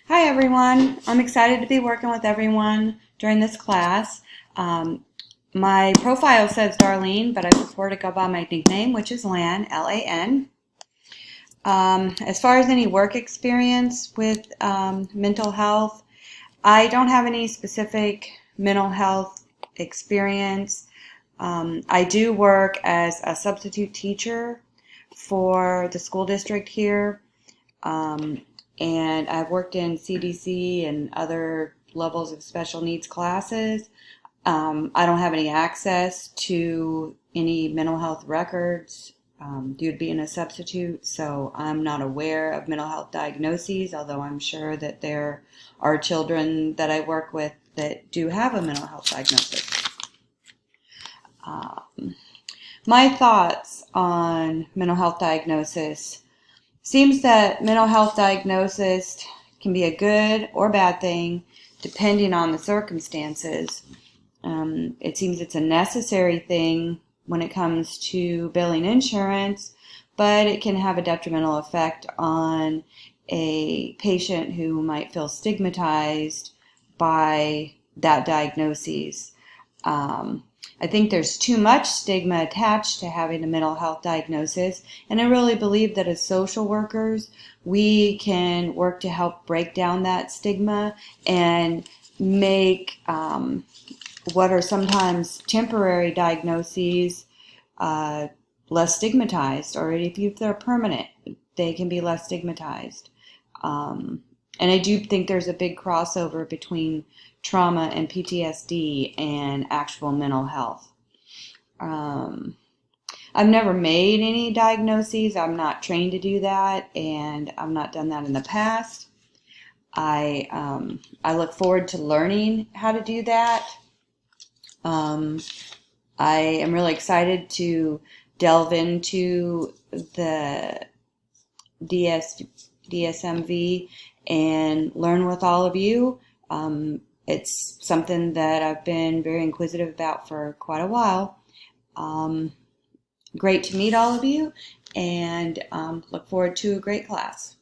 Hi everyone. I'm excited to be working with everyone during this class. My profile says Darlene, but I prefer to go by my nickname, which is Lan, L-A-N. As far as any work experience with mental health, I don't have any specific mental health experience. I do work as a substitute teacher for the school district here. Um, and I've worked in CDC and other levels of special needs classes. I don't have any access to any mental health records due to being a substitute, so I'm not aware of mental health diagnoses, although I'm sure that there are children that I work with that do have a mental health diagnosis. My thoughts on mental health diagnosis. Seems that mental health diagnosis can be a good or bad thing depending on the circumstances. It seems it's a necessary thing when it comes to billing insurance, but it can have a detrimental effect on a patient who might feel stigmatized by that diagnosis. I think there's too much stigma attached to having a mental health diagnosis, and I really believe that as social workers, we can work to help break down that stigma and make what are sometimes temporary diagnoses less stigmatized, or if they're permanent, they can be less stigmatized. And I do think there's a big crossover between trauma and PTSD and actual mental health. I've never made any diagnoses. I'm not trained to do that, and I've not done that in the past. I look forward to learning how to do that. I am really excited to delve into the DSMV and learn with all of you. It's something that I've been very inquisitive about for quite a while. Great to meet all of you, and look forward to a great class.